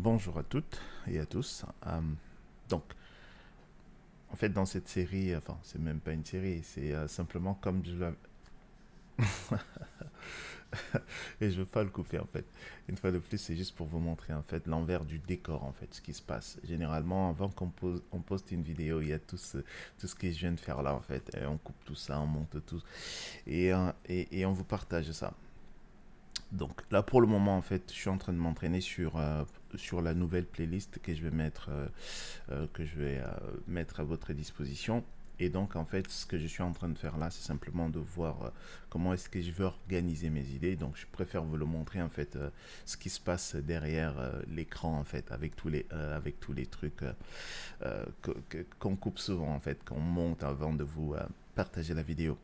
Bonjour à toutes et à tous. Donc, en fait, dans cette série, enfin, c'est même pas une série, c'est simplement comme je l'avais. Et je veux pas le couper, en fait. Une fois de plus, c'est juste pour vous montrer, en fait, l'envers du décor, en fait, ce qui se passe. Généralement, avant on poste une vidéo, il y a tout ce que je viens de faire là, en fait. Et on coupe tout ça, on monte tout. Et on vous partage ça. Donc là pour le moment en fait je suis en train de m'entraîner sur la nouvelle playlist que je vais mettre à votre disposition. Et donc en fait ce que je suis en train de faire là c'est simplement de voir comment est-ce que je veux organiser mes idées. Donc je préfère vous le montrer en fait ce qui se passe derrière l'écran en fait avec tous les trucs qu'on coupe souvent en fait, qu'on monte avant de vous partager la vidéo.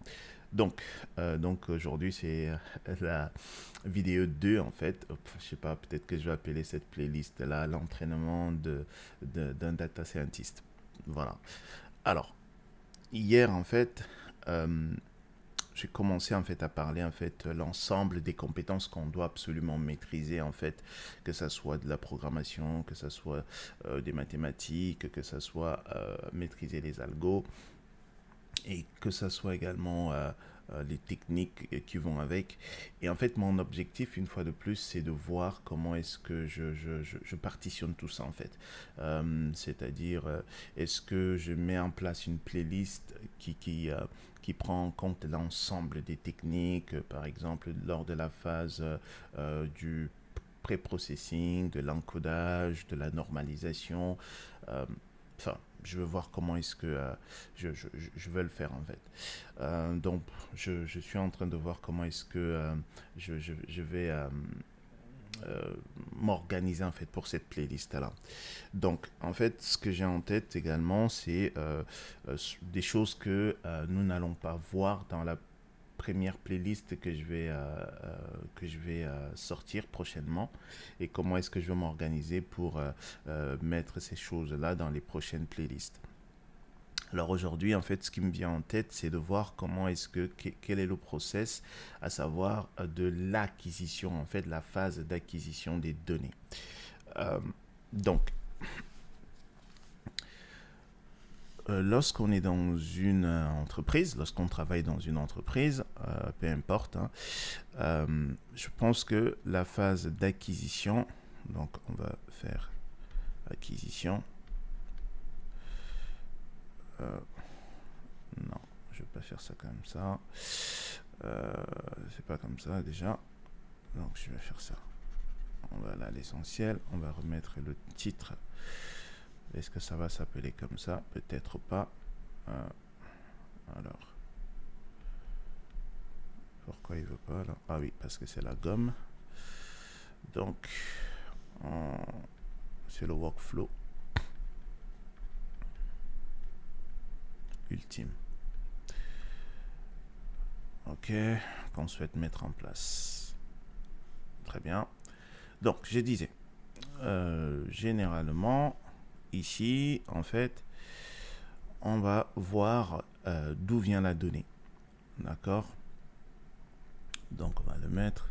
Donc aujourd'hui c'est la vidéo 2 en fait. Je sais pas, peut-être que je vais appeler cette playlist là l'entraînement d'un data scientist. Voilà. Alors, hier en fait, euh, j'ai commencé en fait à parler en fait l'ensemble des compétences qu'on doit absolument maîtriser en fait, que ça soit de la programmation, que ça soit des mathématiques, que ça soit maîtriser les algos, et que ça soit également les techniques qui vont avec. Et en fait, mon objectif, une fois de plus, c'est de voir comment est-ce que je partitionne tout ça, en fait. C'est-à-dire, est-ce que je mets en place une playlist qui prend en compte l'ensemble des techniques, par exemple, lors de la phase du pré-processing, de l'encodage, de la normalisation. Euh, enfin, je veux voir comment est-ce que je veux le faire en fait. Donc, je suis en train de voir comment est-ce que je vais m'organiser en fait pour cette playlist là. Donc, en fait, ce que j'ai en tête également, c'est des choses que nous n'allons pas voir dans la première playlist que je vais sortir prochainement, et comment est-ce que je vais m'organiser pour mettre ces choses-là dans les prochaines playlists. Alors aujourd'hui, en fait, ce qui me vient en tête, c'est de voir comment est-ce quel est le process, à savoir de l'acquisition, en fait, la phase d'acquisition des données. Euh, donc, lorsqu'on est dans une entreprise, lorsqu'on travaille dans une entreprise, peu importe, hein, je pense que la phase d'acquisition, donc on va faire acquisition, euh, non, je vais pas faire ça comme ça, euh, c'est pas comme ça déjà, donc je vais faire ça. On va aller à l'essentiel, on va remettre le titre. Est-ce que ça va s'appeler comme ça? Peut-être pas. Alors, pourquoi il veut pas là? Ah oui, parce que c'est la gomme. Donc, c'est le workflow ultime. Ok, qu'on souhaite mettre en place. Très bien. Donc, je disais, généralement, ici, en fait, on va voir d'où vient la donnée. D'accord? Donc, on va le mettre.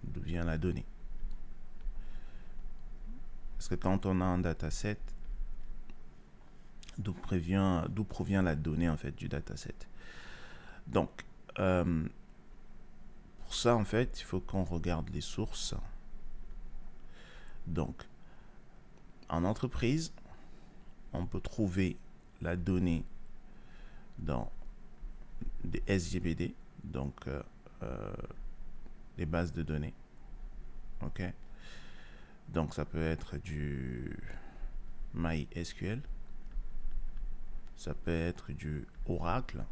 D'où vient la donnée? Parce que quand on a un dataset, d'où provient la donnée en fait du dataset? Donc, pour ça, en fait, il faut qu'on regarde les sources. Donc, en entreprise, on peut trouver la donnée dans des SGBD, donc des bases de données. Ok. Donc, ça peut être du MySQL, ça peut être du Oracle,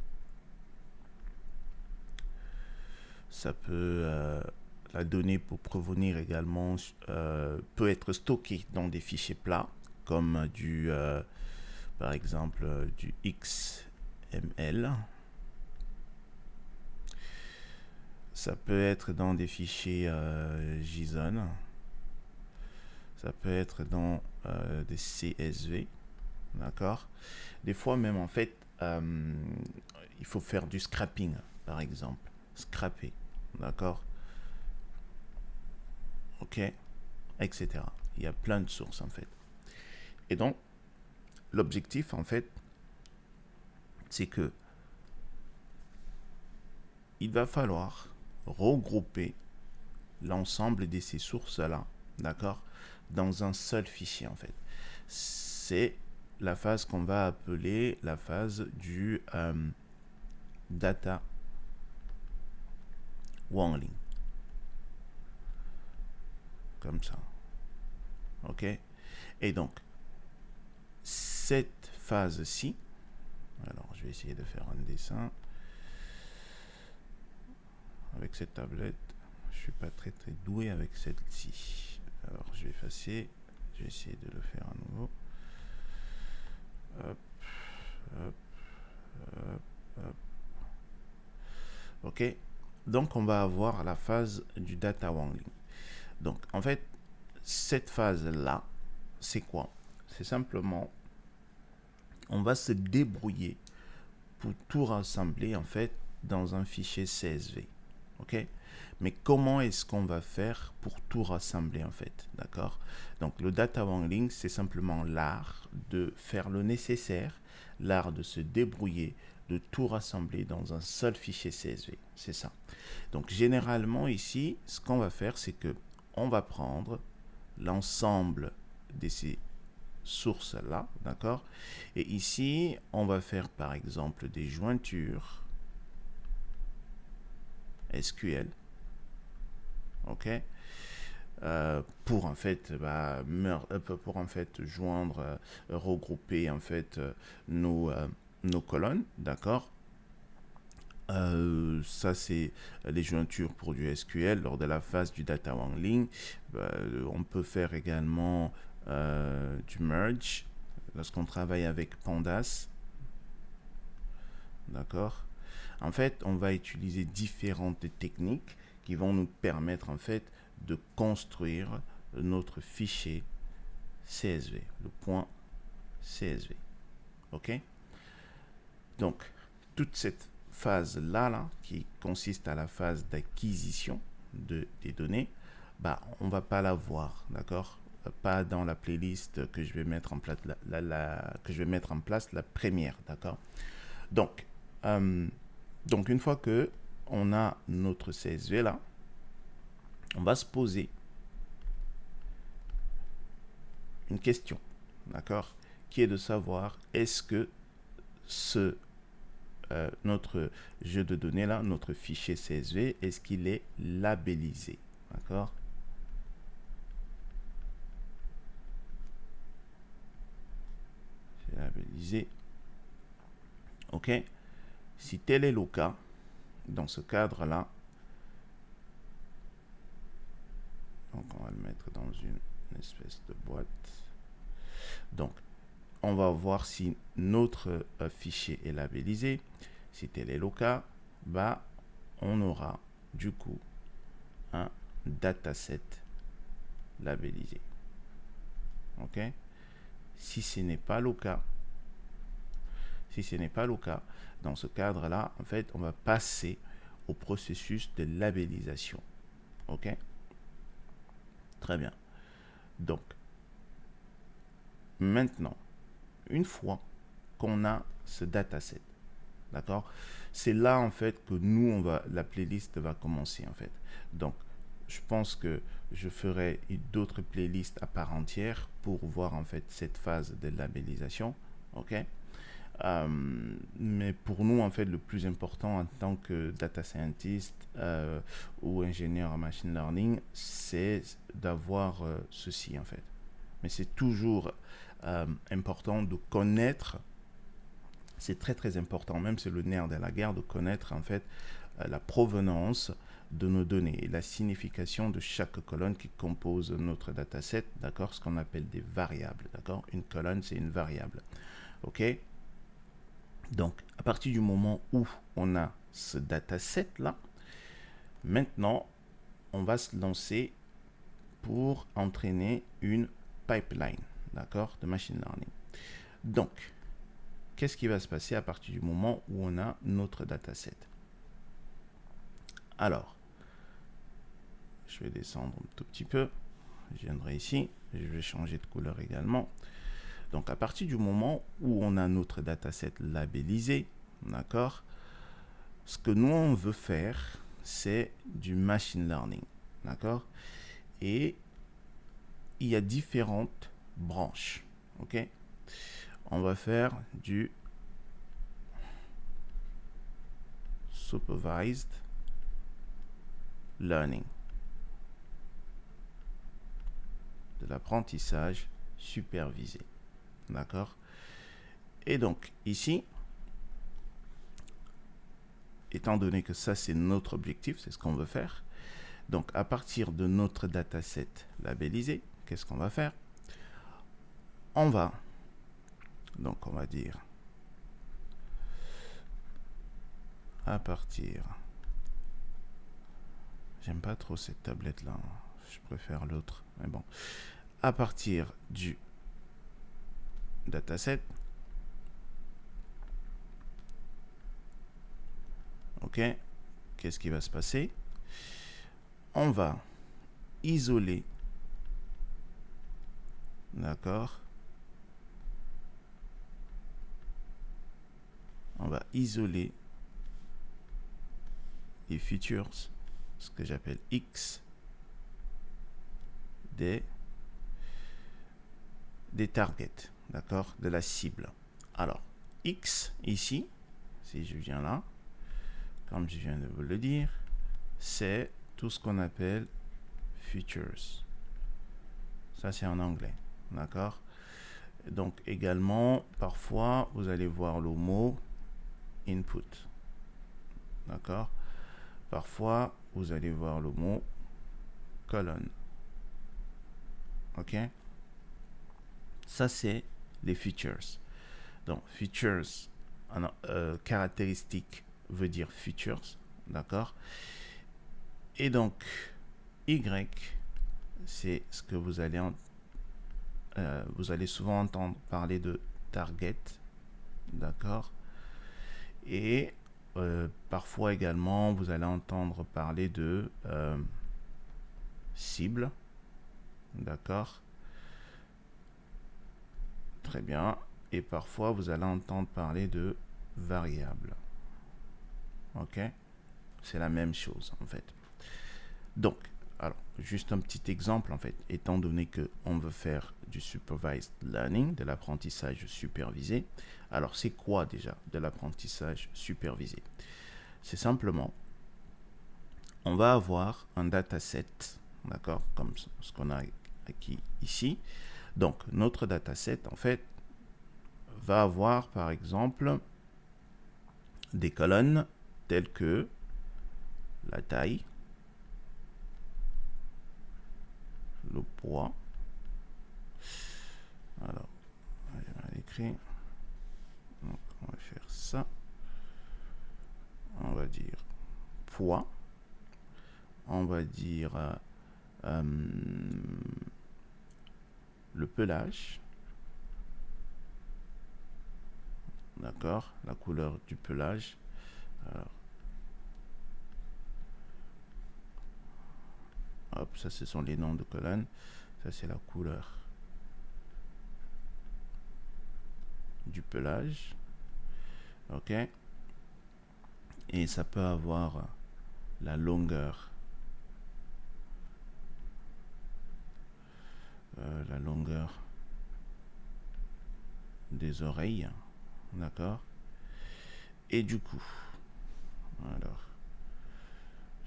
ça peut la donnée pour provenir également peut être stockée dans des fichiers plats comme par exemple du XML. Ça peut être dans des fichiers JSON. Ça peut être dans des CSV. D'accord. Des fois même en fait, il faut faire du scrapping par exemple. Scraper. D'accord. ok, etc. Il y a plein de sources en fait. Et donc, l'objectif en fait, c'est que il va falloir regrouper l'ensemble de ces sources-là, d'accord, dans un seul fichier en fait. C'est la phase qu'on va appeler la phase du data wrangling. Comme ça. Ok. Et donc, cette phase-ci, alors je vais essayer de faire un dessin avec cette tablette. Je suis pas très doué avec celle-ci. Alors je vais effacer. Je vais essayer de le faire à nouveau. Hop, hop, hop, hop. Ok. Donc on va avoir la phase du data wrangling. Donc en fait, cette phase-là, c'est quoi? C'est simplement, on va se débrouiller pour tout rassembler en fait dans un fichier CSV. Ok? Mais comment est-ce qu'on va faire pour tout rassembler en fait? D'accord? Donc le data wrangling, c'est simplement l'art de faire le nécessaire, l'art de se débrouiller, de tout rassembler dans un seul fichier CSV. C'est ça. Donc généralement ici, ce qu'on va faire, c'est que on va prendre l'ensemble de ces sources-là, d'accord? Et ici, on va faire par exemple des jointures SQL, ok? Pour en fait, pour en fait joindre, regrouper en fait nos colonnes, d'accord? Ça c'est les jointures pour du SQL lors de la phase du data wrangling. On peut faire également du merge lorsqu'on travaille avec Pandas, d'accord. En fait, on va utiliser différentes techniques qui vont nous permettre en fait de construire notre fichier CSV, le point CSV. Ok? Donc, toute cette phase-là, qui consiste à la phase d'acquisition des données, bah, on ne va pas la voir, d'accord? Pas dans la playlist que je vais mettre en place, que je vais mettre en place la première, d'accord? Donc, donc, une fois que on a notre CSV là, on va se poser une question, d'accord, qui est de savoir est-ce que notre jeu de données là, notre fichier CSV, est-ce qu'il est labellisé, d'accord? C'est labellisé, ok. Si tel est le cas, dans ce cadre là, donc on va le mettre dans une espèce de boîte. Donc on va voir si notre fichier est labellisé. Si tel est le cas, bah, on aura du coup un dataset labellisé. Ok? Si ce n'est pas le cas, dans ce cadre-là, en fait, on va passer au processus de labellisation. Ok? Très bien. Donc, maintenant, une fois qu'on a ce dataset, d'accord, c'est là en fait que nous la playlist va commencer en fait. Donc je pense que je ferai d'autres playlists à part entière pour voir en fait cette phase de labellisation, ok. Mais pour nous en fait le plus important en tant que data scientist ou ingénieur en machine learning, c'est d'avoir ceci en fait. Mais c'est toujours important de connaître. C'est très très important, même c'est le nerf de la guerre, de connaître en fait la provenance de nos données et la signification de chaque colonne qui compose notre dataset, d'accord, ce qu'on appelle des variables, d'accord. Une colonne, c'est une variable, ok. Donc, à partir du moment où on a ce dataset là, maintenant, on va se lancer pour entraîner une pipeline, d'accord, de machine learning. Donc, qu'est-ce qui va se passer à partir du moment où on a notre dataset? Alors, Je vais descendre un tout petit peu. Je viendrai ici. Je vais changer de couleur également. Donc, à partir du moment où on a notre dataset labellisé, d'accord, ce que nous, on veut faire, c'est du machine learning, d'accord? Et il y a différentes branches, ok? On va faire du supervised learning, de l'apprentissage supervisé, d'accord? Et donc, ici, étant donné que ça, c'est notre objectif, c'est ce qu'on veut faire, donc à partir de notre dataset labellisé, qu'est-ce qu'on va faire? On va dire à partir, j'aime pas trop cette tablette là, je préfère l'autre, mais bon, à partir du dataset, ok, qu'est-ce qui va se passer? On va isoler, d'accord, on va isoler les features, ce que j'appelle X, des targets, d'accord, de la cible. Alors, X, ici, si je viens là, comme je viens de vous le dire, c'est tout ce qu'on appelle features. Ça, c'est en anglais, d'accord? Donc, également, parfois, vous allez voir le mot input, d'accord? Parfois, vous allez voir le mot colonne, ok? Ça, c'est les features. Donc, features, caractéristique veut dire features, d'accord? Et donc, Y, c'est ce que vous allez souvent entendre parler de target, d'accord? Et parfois également, vous allez entendre parler de cible, d'accord? Très bien. Et parfois, vous allez entendre parler de variable. Ok? C'est la même chose, en fait. Donc, alors, juste un petit exemple, en fait, étant donné qu'on veut faire du supervised learning, de l'apprentissage supervisé. Alors, c'est quoi déjà de l'apprentissage supervisé? C'est simplement, on va avoir un dataset, d'accord, comme ce qu'on a acquis ici. Donc, notre dataset, en fait, va avoir, par exemple, des colonnes telles que la taille, le poids. Alors, je vais écrire. Donc, on va faire ça. On va dire poids. On va dire le pelage. D'accord, la couleur du pelage. Alors, hop, ça ce sont les noms de colonnes. Ça c'est la couleur du pelage. Ok. Et ça peut avoir la longueur. La longueur des oreilles. D'accord. Et du coup, alors,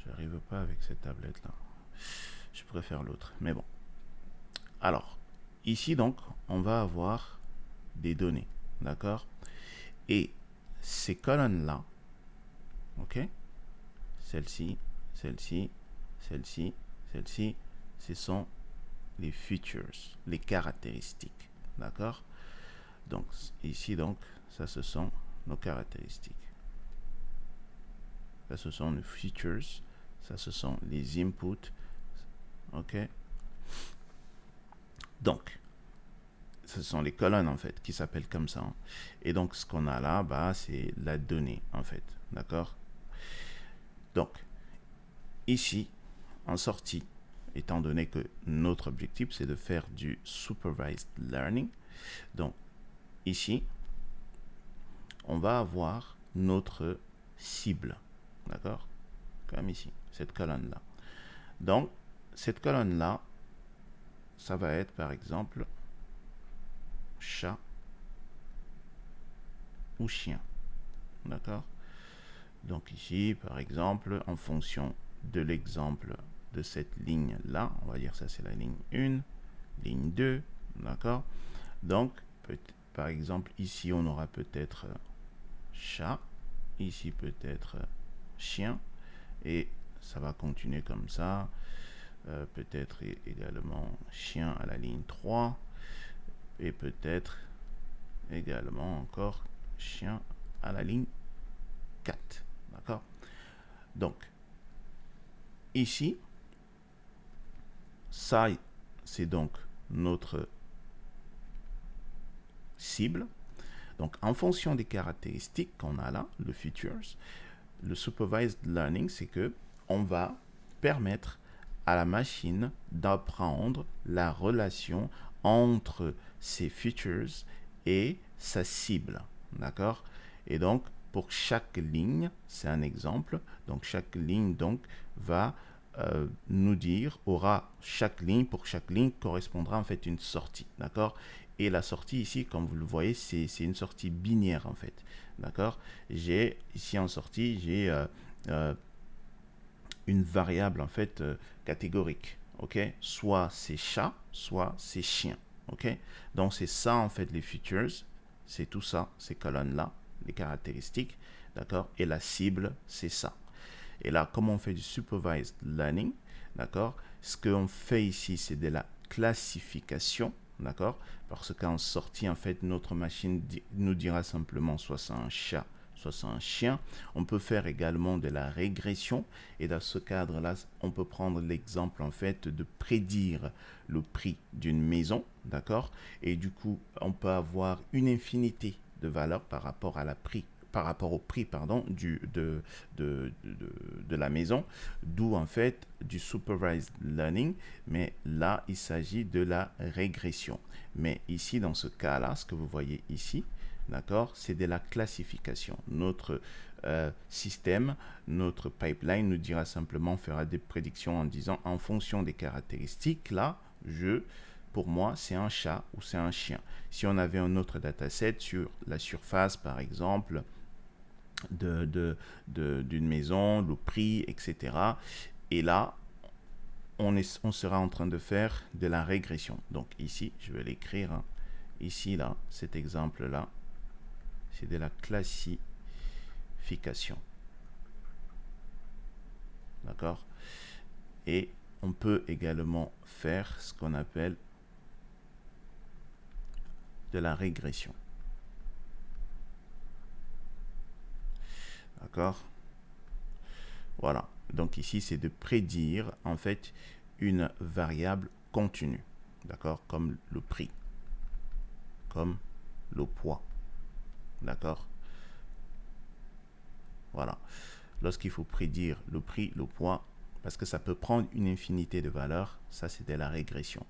j'arrive pas avec cette tablette là. Je préfère l'autre, mais bon. Alors, ici donc, on va avoir des données, d'accord? Et ces colonnes-là, ok? Celle-ci, celle-ci, celle-ci, celle-ci, ce sont les features, les caractéristiques, d'accord? Donc, ici, donc, ça, ce sont nos caractéristiques. Ça, ce sont les features, ça, ce sont les inputs, ok? Donc, ce sont les colonnes en fait qui s'appellent comme ça. Et donc ce qu'on a là, bah, c'est la donnée en fait. D'accord? Donc, ici, en sortie, étant donné que notre objectif, c'est de faire du supervised learning. Donc, ici, on va avoir notre cible, d'accord? Comme ici, cette colonne-là. Donc, cette colonne-là, ça va être, par exemple, chat ou chien, d'accord? Donc ici, par exemple, en fonction de l'exemple de cette ligne-là, on va dire ça c'est la ligne 1, ligne 2, d'accord? Donc, par exemple, ici on aura peut-être chat, ici peut-être chien, et ça va continuer comme ça, peut-être également chien à la ligne 3, et peut-être également encore chien à la ligne 4, d'accord? Donc, ici, ça, c'est donc notre cible. Donc, en fonction des caractéristiques qu'on a là, le features, le supervised learning, c'est que on va permettre à la machine d'apprendre la relation entre ses features et sa cible. D'accord? Et donc, pour chaque ligne, c'est un exemple. Donc, chaque ligne donc va nous dire, pour chaque ligne correspondra en fait une sortie. D'accord? Et la sortie ici, comme vous le voyez, c'est une sortie binaire en fait. D'accord? J'ai ici en sortie, j'ai une variable en fait catégorique. Ok? Soit c'est chat, soit c'est chien. Ok? Donc c'est ça en fait les features. C'est tout ça, ces colonnes-là, les caractéristiques. D'accord? Et la cible, c'est ça. Et là, comme on fait du supervised learning, d'accord, ce qu'on fait ici, c'est de la classification, d'accord, parce qu'en sortie, en fait, notre machine nous dira simplement soit c'est un chat, soit c'est un chien. On peut faire également de la régression, et dans ce cadre-là, on peut prendre l'exemple, en fait, de prédire le prix d'une maison, d'accord, et du coup, on peut avoir une infinité de valeurs par rapport au prix de la maison, d'où en fait du supervised learning, mais là il s'agit de la régression. Mais ici dans ce cas-là, ce que vous voyez ici, d'accord, c'est de la classification. Notre système, notre pipeline nous dira simplement, fera des prédictions en disant en fonction des caractéristiques, là, pour moi, c'est un chat ou c'est un chien. Si on avait un autre dataset sur la surface, par exemple, d'une maison, le prix, etc. Et là, on sera en train de faire de la régression. Donc ici, je vais l'écrire. Hein. Ici, là, cet exemple-là, c'est de la classification. D'accord? Et on peut également faire ce qu'on appelle de la régression. D'accord? Voilà. Donc ici, c'est de prédire en fait une variable continue. D'accord? Comme le prix. Comme le poids. D'accord? Voilà. Lorsqu'il faut prédire le prix, le poids, parce que ça peut prendre une infinité de valeurs, ça c'est de la régression.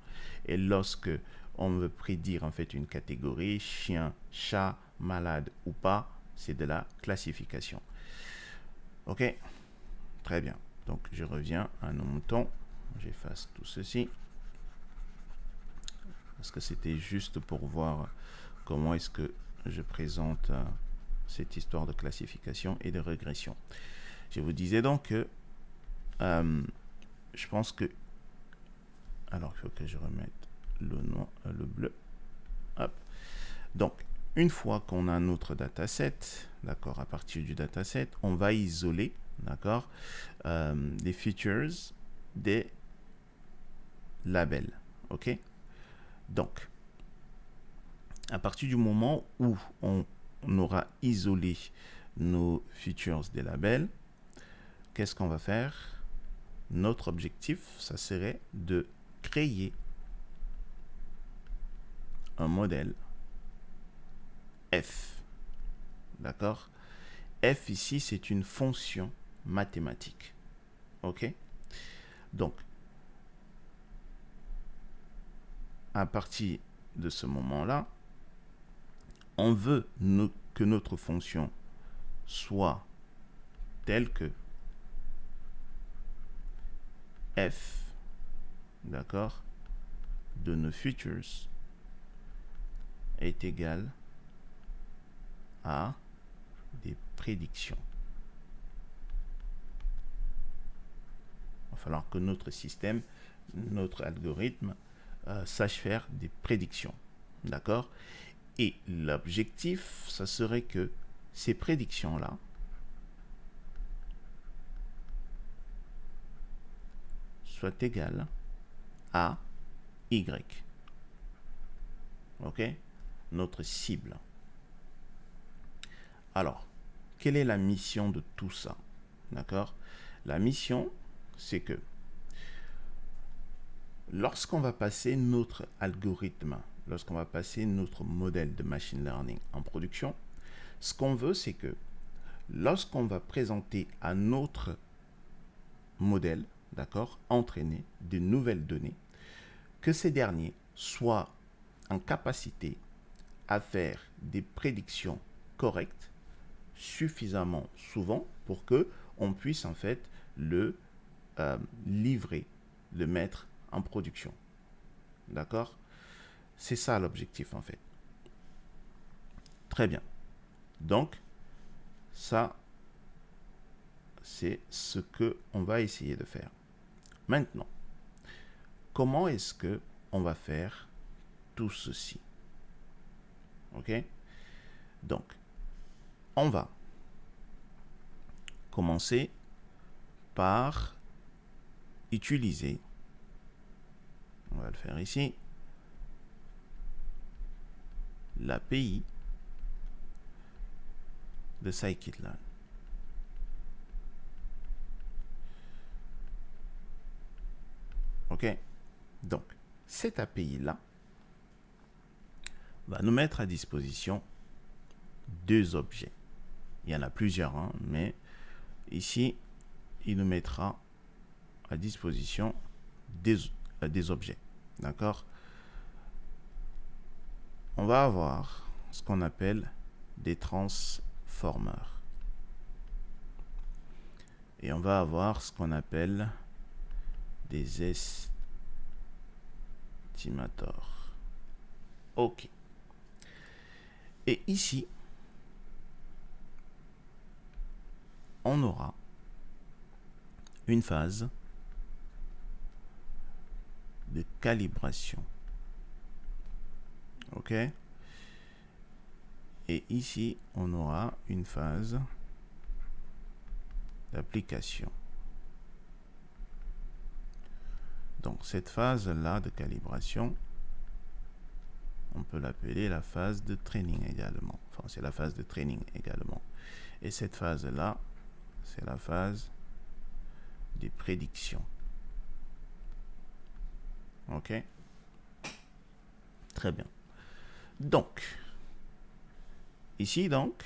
Et lorsque on veut prédire en fait une catégorie, chien, chat, malade ou pas, c'est de la classification. Ok? Très bien. Donc je reviens à nos moutons. J'efface tout ceci. Parce que c'était juste pour voir comment est-ce que je présente cette histoire de classification et de régression. Je vous disais donc que je pense que... Alors, il faut que je remette le noir, le bleu. Hop. Donc, une fois qu'on a notre dataset, d'accord, à partir du dataset, on va isoler, d'accord, les features des labels, ok? Donc, à partir du moment où on aura isolé nos features des labels, qu'est-ce qu'on va faire? Notre objectif, ça serait de créer un modèle f. D'accord? F ici, c'est une fonction mathématique. Ok? Donc, à partir de ce moment-là, on veut que notre fonction soit telle que f, d'accord, de nos futures est égal à des prédictions. Il va falloir que notre système, notre algorithme, sache faire des prédictions. D'accord? Et l'objectif, ça serait que ces prédictions-là soient égales à Y. OK? Notre cible. Alors, quelle est la mission de tout ça? D'accord? La mission, c'est que lorsqu'on va passer notre algorithme, lorsqu'on va passer notre modèle de machine learning en production, ce qu'on veut, c'est que lorsqu'on va présenter à notre modèle, d'accord, entraîner de nouvelles données, que ces derniers soient en capacité à faire des prédictions correctes suffisamment souvent pour que on puisse en fait le livrer, le mettre en production. D'accord? C'est ça l'objectif en fait. Très bien. Donc, ça, c'est ce que on va essayer de faire. Maintenant, comment est-ce que on va faire tout ceci? OK? Donc, on va commencer par utiliser, on va le faire ici, l'API de scikit-learn. OK? Donc, cette API-là va nous mettre à disposition deux objets. Il y en a plusieurs, hein, mais ici, il nous mettra à disposition des objets. D'accord? On va avoir ce qu'on appelle des transformers. Et on va avoir ce qu'on appelle des estimators. OK. Et ici, on aura une phase de calibration. OK? Et ici, on aura une phase d'application. Donc, cette phase-là de calibration, on peut l'appeler la phase de training également. Enfin, c'est la phase de training également. Et cette phase-là, c'est la phase des prédictions. OK? Très bien. Donc, ici, donc,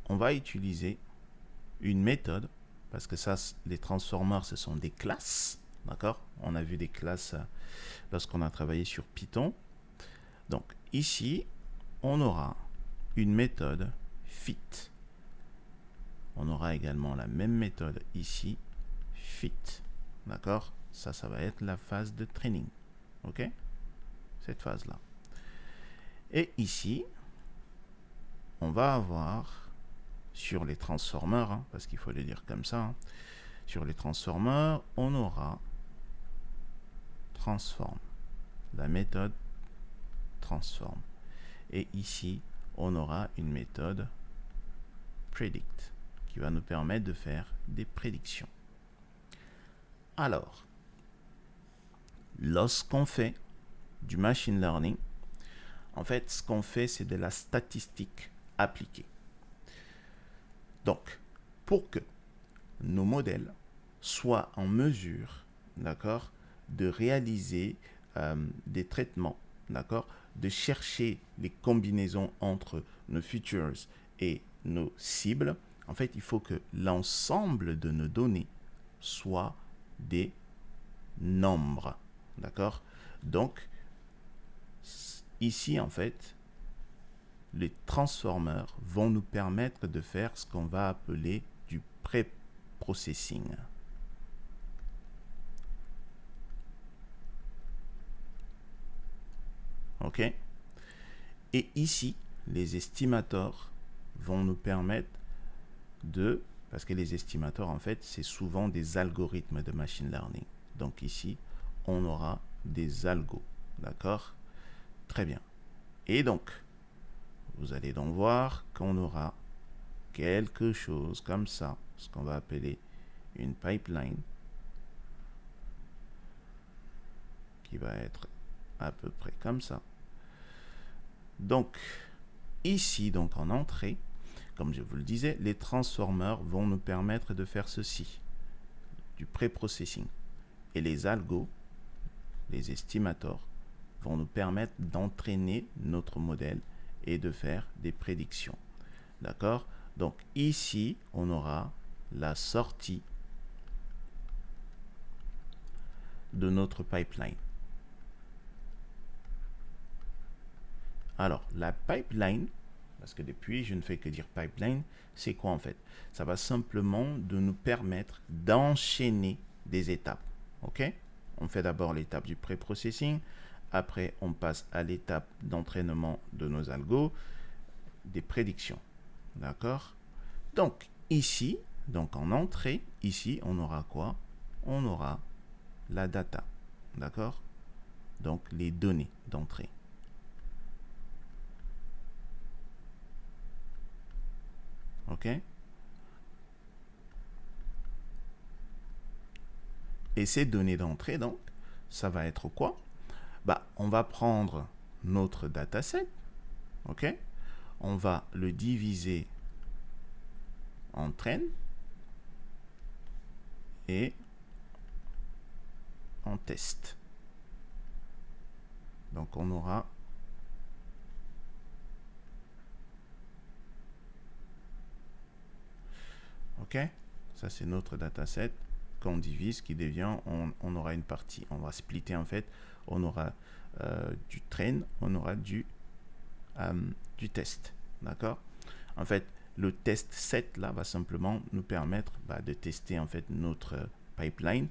on va utiliser une méthode, parce que ça, les transformers, ce sont des classes. D'accord? On a vu des classes lorsqu'on a travaillé sur Python. Donc, ici, on aura une méthode fit. On aura également la même méthode ici, fit. D'accord? Ça va être la phase de training. OK? Cette phase-là. Et ici, on va avoir sur les transformers, hein, parce qu'il faut les dire comme ça, hein, sur les transformers, on aura transform, la méthode transform. Et ici, on aura une méthode predict qui va nous permettre de faire des prédictions. Alors, lorsqu'on fait du machine learning, en fait, ce qu'on fait, c'est de la statistique appliquée. Donc, pour que nos modèles soient en mesure, d'accord, de réaliser des traitements, d'accord, de chercher les combinaisons entre nos features et nos cibles, en fait, il faut que l'ensemble de nos données soient des nombre. D'accord? Donc, ici, en fait, les transformers vont nous permettre de faire ce qu'on va appeler du pré-processing. OK? Et ici, les estimateurs vont nous permettre de... Parce que les estimateurs, en fait, c'est souvent des algorithmes de machine learning. Donc ici, on aura des algos. D'accord? Très bien. Et donc, vous allez donc voir qu'on aura quelque chose comme ça, ce qu'on va appeler une pipeline, qui va être à peu près comme ça. Donc, ici, donc en entrée, comme je vous le disais, les transformers vont nous permettre de faire ceci, du pré-processing. Et les algos, les estimateurs, vont nous permettre d'entraîner notre modèle et de faire des prédictions. D'accord? Donc ici, on aura la sortie de notre pipeline. Alors, la pipeline, parce que depuis, je ne fais que dire pipeline, c'est quoi en fait? Ça va simplement de nous permettre d'enchaîner des étapes. OK? On fait d'abord l'étape du pré-processing, après on passe à l'étape d'entraînement de nos algos, des prédictions. D'accord? Donc, ici, donc en entrée, ici, on aura quoi? On aura la data. D'accord? Donc, les données d'entrée. OK? Et ces données d'entrée, donc, ça va être quoi? Bah, on va prendre notre dataset, OK? On va le diviser en train et en test. Donc, on aura OK? Ça, c'est notre dataset qu'on divise, qui devient, on aura une partie. On va splitter, en fait. On aura du train, on aura du test. D'accord? En fait, le test set, là, va simplement nous permettre de tester, en fait, notre pipeline.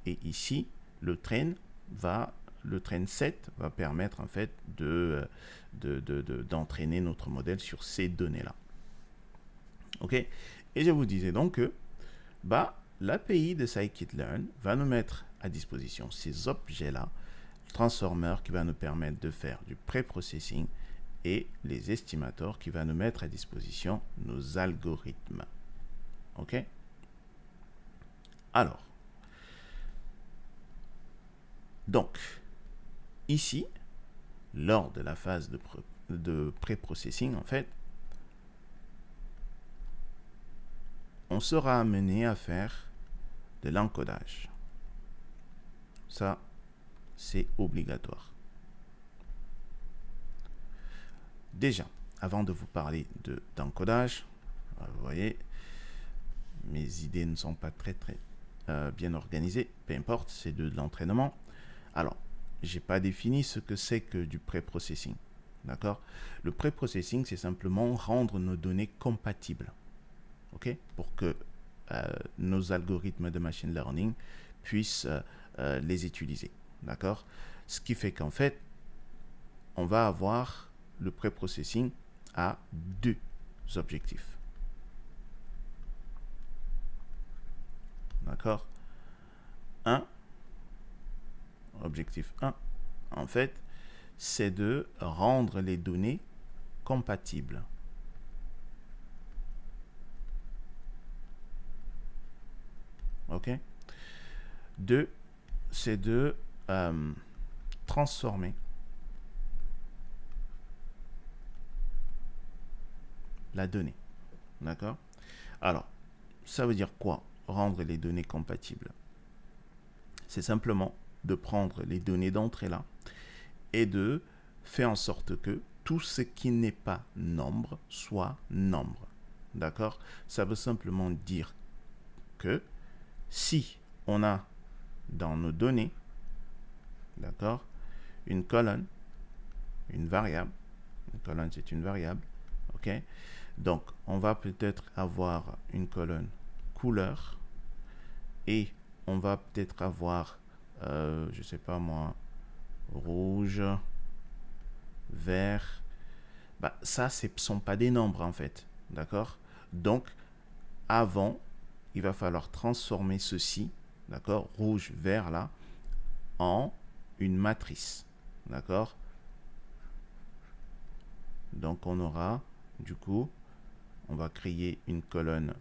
Et ici, le train set va permettre, en fait, d'entraîner notre modèle sur ces données-là. OK? Et je vous disais donc que l'API de scikit-learn va nous mettre à disposition ces objets-là, transformer qui va nous permettre de faire du pré-processing, et les estimateurs qui va nous mettre à disposition nos algorithmes. OK? Alors, donc, ici, lors de la phase de pré-processing, en fait, on sera amené à faire de l'encodage. Ça, c'est obligatoire. Déjà, avant de vous parler d'encodage, vous voyez, mes idées ne sont pas très bien organisées, peu importe, c'est de l'entraînement. Alors, j'ai pas défini ce que c'est que du pré-processing. D'accord? Le pré-processing, c'est simplement rendre nos données compatibles. OK? Pour que nos algorithmes de machine learning puissent les utiliser. D'accord? Ce qui fait qu'en fait, on va avoir le pré-processing à deux objectifs. D'accord? Objectif 1, en fait, c'est de rendre les données compatibles. OK? 2, c'est de transformer la donnée. D'accord? Alors, ça veut dire quoi, rendre les données compatibles? C'est simplement de prendre les données d'entrée là et de faire en sorte que tout ce qui n'est pas nombre soit nombre. D'accord? Ça veut simplement dire que si on a dans nos données, d'accord, une colonne, une variable. Une colonne, c'est une variable. OK? Donc, on va peut-être avoir une colonne couleur et on va peut-être avoir, je sais pas moi, rouge, vert. Bah, ça, ce ne sont pas des nombres en fait. D'accord? Donc, avant, il va falloir transformer ceci, d'accord, rouge, vert là, en une matrice. D'accord? Donc, on aura, du coup, on va créer une colonne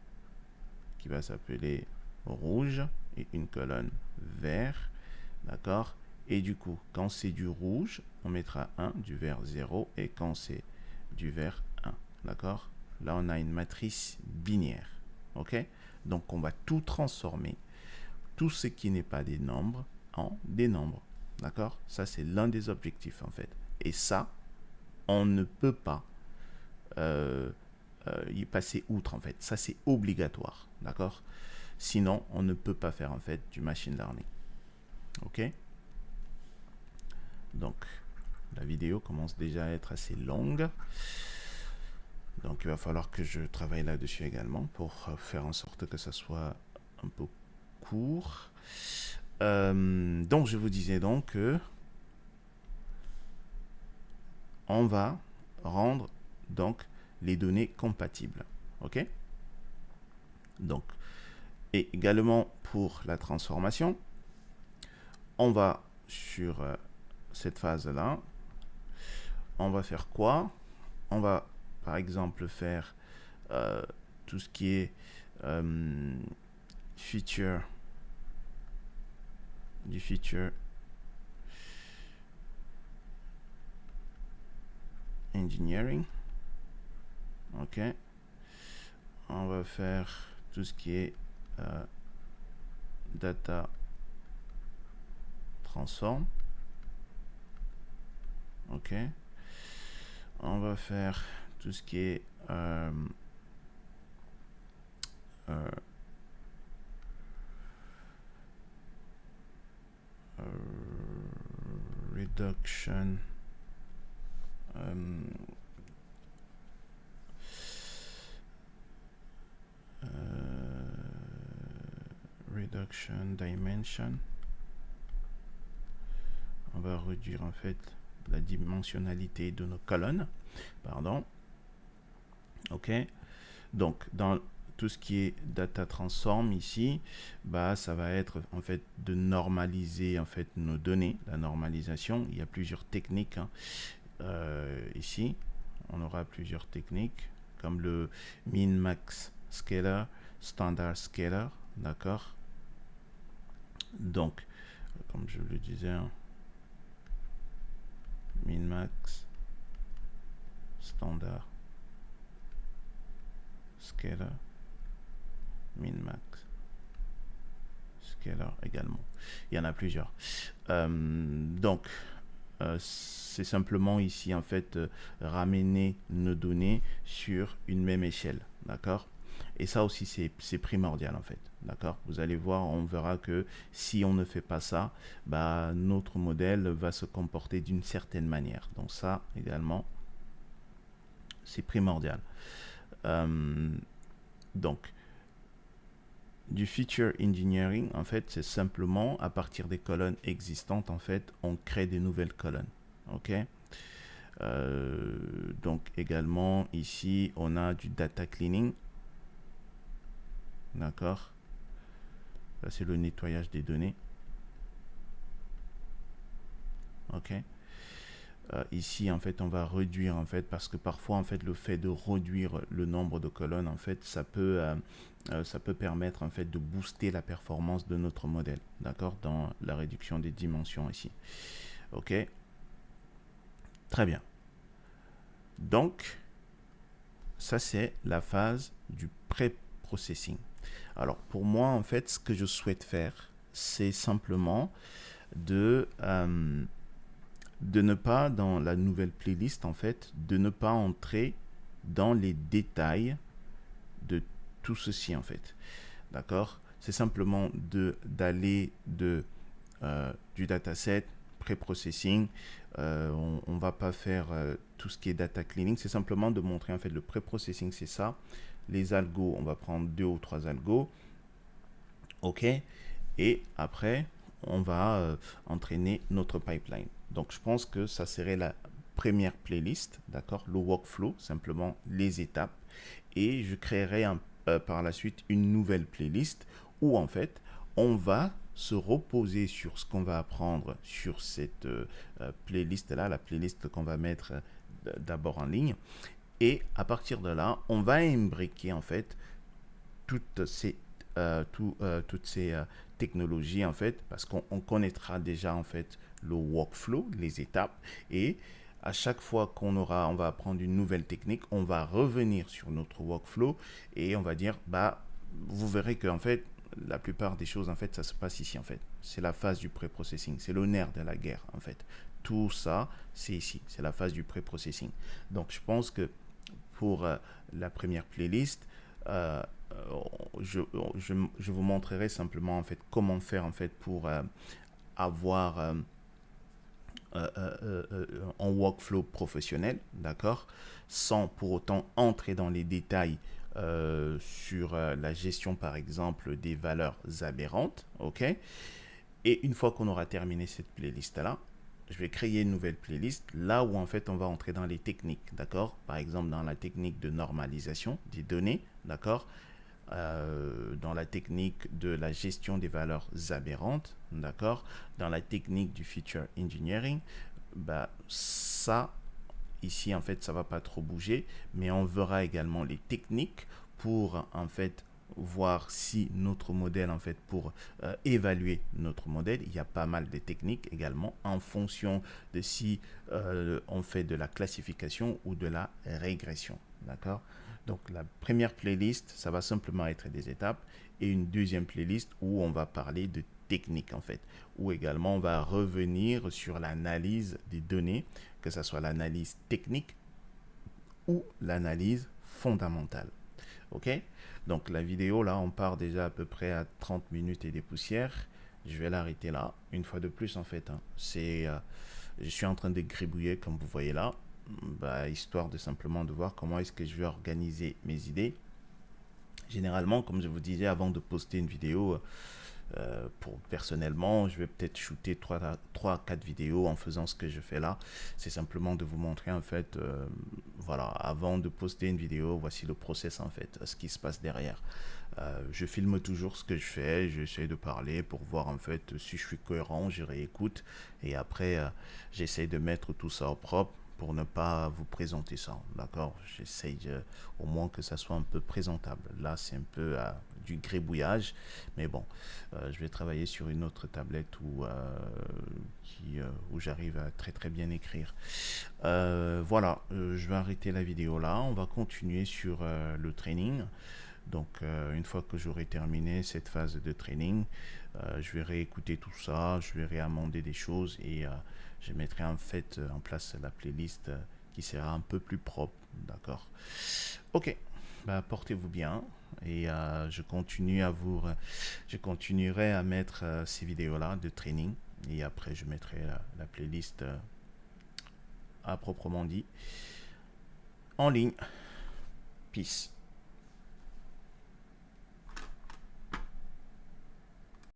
qui va s'appeler rouge et une colonne vert. D'accord? Et du coup, quand c'est du rouge, on mettra 1, du vert 0, et quand c'est du vert 1. D'accord? Là, on a une matrice binaire. OK? Donc, on va tout transformer, tout ce qui n'est pas des nombres, en des nombres. D'accord? Ça, c'est l'un des objectifs, en fait. Et ça, on ne peut pas y passer outre, en fait. Ça, c'est obligatoire. D'accord? Sinon, on ne peut pas faire, en fait, du machine learning. OK? Donc, la vidéo commence déjà à être assez longue. Donc, il va falloir que je travaille là-dessus également pour faire en sorte que ça soit un peu court. Donc, je vous disais donc que on va rendre donc les données compatibles. OK? Donc, et également pour la transformation, on va sur cette phase-là, on va faire quoi? On va par exemple faire tout ce qui est feature engineering. OK. On va faire tout ce qui est data transform. OK. On va faire tout ce qui est reduction reduction dimension. On va réduire en fait la dimensionnalité de nos colonnes. Pardon. OK. Donc, dans tout ce qui est data transform ici, bah, ça va être en fait de normaliser en fait nos données. La normalisation, il y a plusieurs techniques. Hein. Ici, on aura plusieurs techniques comme le min-max scaler, standard scaler, d'accord. Donc, comme je le disais, hein, min-max, standard, scaler, min-max, scaler également. Il y en a plusieurs. Donc, c'est simplement ici, en fait, ramener nos données sur une même échelle, d'accord? Et ça aussi, c'est primordial, en fait, d'accord? Vous allez voir, on verra que si on ne fait pas ça, bah, notre modèle va se comporter d'une certaine manière. Donc ça, également, c'est primordial. Donc, du feature engineering, en fait, c'est simplement à partir des colonnes existantes, en fait, on crée des nouvelles colonnes. OK? Donc, également, ici, on a du data cleaning. D'accord? Ça, c'est le nettoyage des données. OK? Ici, en fait, on va réduire, en fait, parce que parfois, en fait, le fait de réduire le nombre de colonnes, en fait, ça peut permettre, en fait, de booster la performance de notre modèle, d'accord, dans la réduction des dimensions ici. OK? Très bien. Donc, ça, c'est la phase du pré-processing. Alors, pour moi, en fait, ce que je souhaite faire, c'est simplement de ne pas, dans la nouvelle playlist, en fait, de ne pas entrer dans les détails de tout ceci, en fait. D'accord? C'est simplement d'aller de du dataset, pré-processing. On va pas faire tout ce qui est data cleaning. C'est simplement de montrer en fait le pré-processing, c'est ça. Les algos, on va prendre 2 ou 3 algos. OK. Et après, on va entraîner notre pipeline. Donc, je pense que ça serait la première playlist, d'accord, le workflow, simplement les étapes. Et je créerai par la suite une nouvelle playlist où, en fait, on va se reposer sur ce qu'on va apprendre sur cette playlist-là, la playlist qu'on va mettre d'abord en ligne. Et à partir de là, on va imbriquer, en fait, toutes ces technologies en fait parce qu'on connaîtra déjà en fait le workflow, les étapes et à chaque fois on va apprendre une nouvelle technique, on va revenir sur notre workflow et on va dire bah vous verrez que en fait la plupart des choses en fait ça se passe ici en fait. C'est la phase du pré-processing, c'est le nerf de la guerre en fait. Tout ça, c'est ici, c'est la phase du pré-processing. Donc je pense que pour la première playlist, euh, je, je, vous montrerai simplement en fait comment faire en fait pour avoir un workflow professionnel, d'accord, sans pour autant entrer dans les détails sur la gestion par exemple des valeurs aberrantes, ok. Et une fois qu'on aura terminé cette playlist là, je vais créer une nouvelle playlist là où en fait on va entrer dans les techniques, d'accord, par exemple dans la technique de normalisation des données, d'accord, dans la technique de la gestion des valeurs aberrantes, d'accord, dans la technique du feature engineering, bah, ça, ici, en fait, ça va pas trop bouger, mais on verra également les techniques pour, en fait, voir si notre modèle, en fait, pour évaluer notre modèle, il y a pas mal de techniques également en fonction de si on fait de la classification ou de la régression, d'accord. Donc la première playlist, ça va simplement être des étapes et une deuxième playlist où on va parler de technique en fait, où également on va revenir sur l'analyse des données, que ce soit l'analyse technique ou l'analyse fondamentale. Ok. Donc la vidéo là, on part déjà à peu près à 30 minutes et des poussières. Je vais l'arrêter là. Une fois de plus en fait, hein, je suis en train de gribouiller comme vous voyez là, bah, histoire de simplement de voir comment est-ce que je vais organiser mes idées. Généralement, comme je vous disais avant de poster une vidéo, pour personnellement, je vais peut-être shooter 3 à 4 vidéos en faisant ce que je fais là. C'est simplement de vous montrer en fait, voilà, avant de poster une vidéo, voici le process en fait, ce qui se passe derrière. Je filme toujours ce que je fais, j'essaie de parler pour voir en fait si je suis cohérent, je réécoute et après j'essaie de mettre tout ça au propre pour ne pas vous présenter ça, d'accord. J'essaye au moins que ça soit un peu présentable. Là, c'est un peu du grébouillage, mais bon, je vais travailler sur une autre tablette où j'arrive à très très bien écrire. Voilà, je vais arrêter la vidéo là. On va continuer sur le training. Donc, une fois que j'aurai terminé cette phase de training, je vais réécouter tout ça, je vais réamender des choses et je mettrai en fait en place la playlist qui sera un peu plus propre. D'accord. Ok. Bah, portez-vous bien et je continuerai à mettre ces vidéos-là de training et après je mettrai la playlist à proprement dit en ligne. Peace.